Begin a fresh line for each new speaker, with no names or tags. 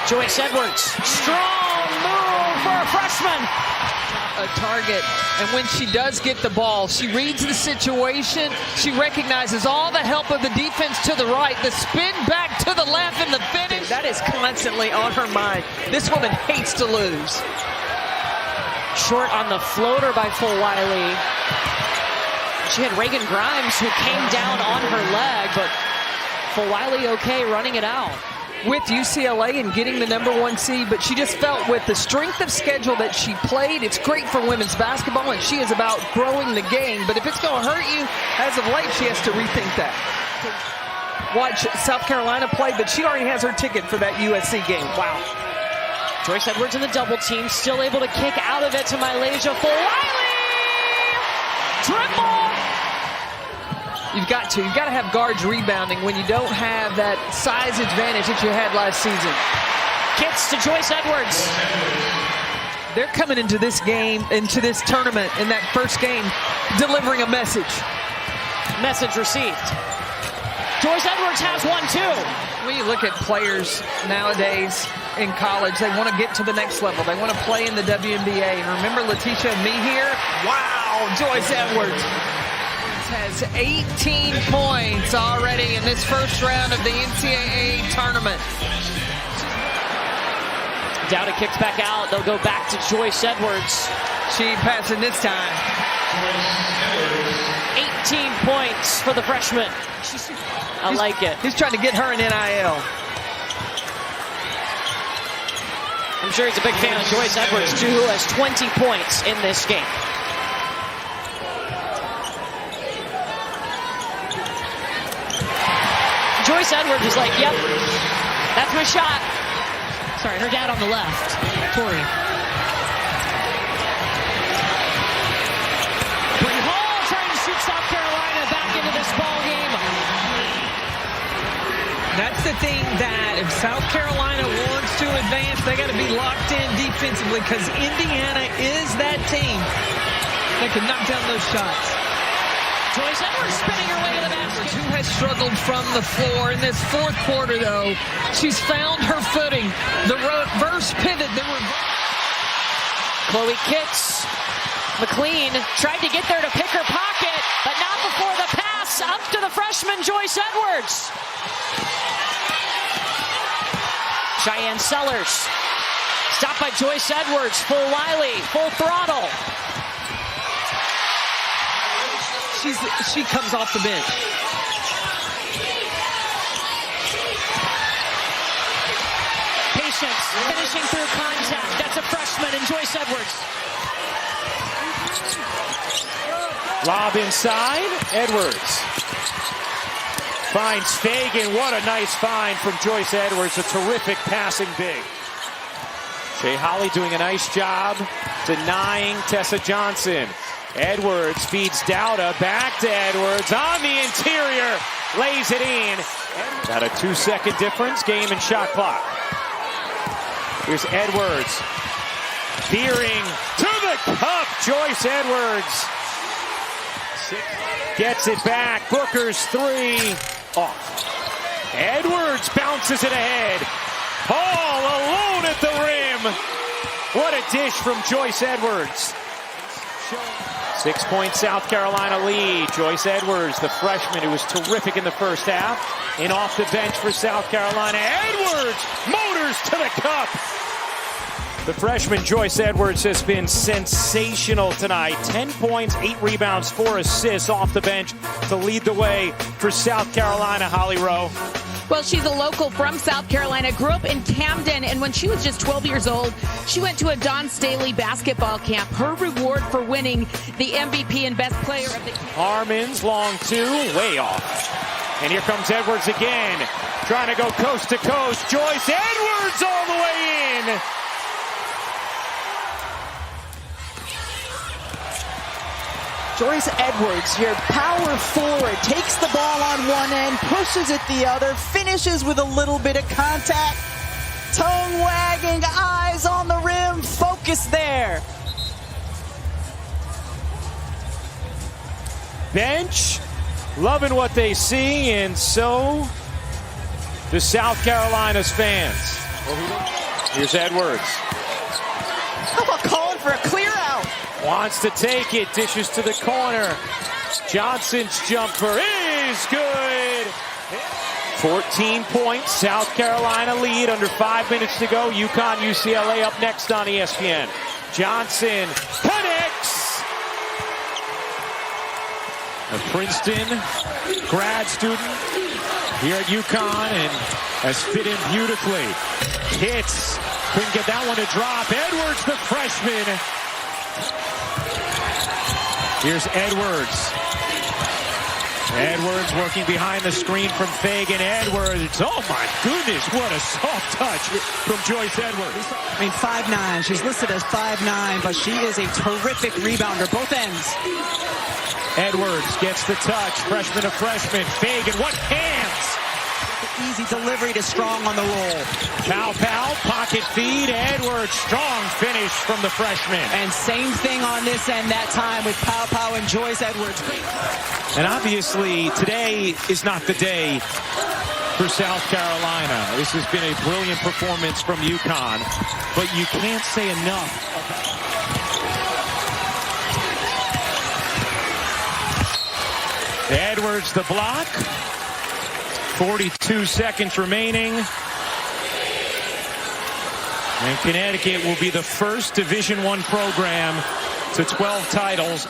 Joyce Edwards, strong move for a freshman.
A target, and when she does get the ball, she reads the situation, she recognizes all the help of the defense to the right, the spin back to the left, and the finish. That is constantly on her mind. This woman hates to lose.
Short on the floater by Fulwiley. She had Reagan Grimes who came down on her leg, but Fulwiley okay running it out.
With UCLA and getting the #1 seed, but she just felt with the strength of schedule that she played, it's great for women's basketball, and she is about growing the game. But if it's going to hurt you, as of late, she has to rethink that. Watch South Carolina play, but she already has her ticket for that USC game.
Wow. Joyce Edwards in the double team, still able to kick out of it to Mylasia Fulwiley. Triple.
You've got to have guards rebounding when you don't have that size advantage that you had last season.
Kicks to Joyce Edwards.
They're coming into this game, into this tournament, in that first game, delivering a message.
Message received. Joyce Edwards has one too.
When you look at players nowadays in college, they want to get to the next level. They want to play in the WNBA. And remember Letitia and me here? Wow, Joyce Edwards has 18 points already in this first round of the NCAA tournament.
Dowda kicks back out. They'll go back to Joyce Edwards.
She ain't passing this time.
18 points for the freshman. I like it.
He's trying to get her an NIL.
I'm sure he's a big fan of Joyce Edwards, too, who has 20 points in this game. Joyce Edwards is like, yep, that's my shot. Sorry, her dad on the left, Tori. Bree Hall trying to shoot South Carolina back into this ball game.
That's the thing that if South Carolina wants to advance, they got to be locked in defensively, because Indiana is that team that can knock down those shots.
Joyce Edwards spinning her way to the basket.
Who has struggled from the floor in this fourth quarter, though. She's found her footing. The reverse pivot.
Chloe kicks. McLean tried to get there to pick her pocket, but not before the pass up to the freshman Joyce Edwards. Cheyenne Sellers. Stopped by Joyce Edwards. Fulwiley, full throttle.
She comes off the bench.
Patience, finishing through contact. That's a freshman in Joyce Edwards.
Lob inside, Edwards. Finds Fagan. What a nice find from Joyce Edwards. A terrific passing big. Shea Holly doing a nice job denying Tessa Johnson. Edwards feeds Dowda, back to Edwards, on the interior, lays it in. About a 2-second difference, game and shot clock. Here's Edwards, veering to the cup, Joyce Edwards. Gets it back, Booker's three, off. Edwards bounces it ahead. Hall alone at the rim. What a dish from Joyce Edwards. 6-point South Carolina lead. Joyce Edwards, the freshman who was terrific in the first half. And off the bench for South Carolina. Edwards motors to the cup. The freshman Joyce Edwards has been sensational tonight. 10 points, 8 rebounds, 4 assists off the bench to lead the way for South Carolina. Holly Rowe.
Well, she's a local from South Carolina, grew up in Camden, and when she was just 12 years old, she went to a Don Staley basketball camp. Her reward for winning the MVP and best player of the camp.
Harmon's long two, way off. And here comes Edwards again, trying to go coast to coast. Joyce Edwards all the way in.
Joyce Edwards, your power forward, takes the ball on one end, pushes it the other, finishes with a little bit of contact. Tongue wagging, eyes on the rim, focus there.
Bench loving what they see, and so do South Carolina's fans. Here's Edwards.
How about calling for a clear out?
Wants to take it, dishes to the corner. Johnson's jumper is good. 14 points, South Carolina lead, under 5 minutes to go. UConn, UCLA up next on ESPN. Johnson connects. A Princeton grad student here at UConn and has fit in beautifully. Hits, couldn't get that one to drop. Edwards, the freshman. Here's Edwards. Edwards working behind the screen from Fagan. Edwards, oh my goodness, what a soft touch from Joyce Edwards.
I mean, 5'9". She's listed as 5'9", but she is a terrific rebounder, both ends.
Edwards gets the touch, freshman to freshman. Fagan, what hands!
Easy delivery to Strong on the roll.
Pow, pocket feed. Edwards, strong finish from the freshman.
And same thing on this end that time with Pow and Joyce Edwards.
And obviously, today is not the day for South Carolina. This has been a brilliant performance from UConn, but you can't say enough about Edwards, the block. 42 seconds remaining. And Connecticut will be the first Division I program to 12 titles.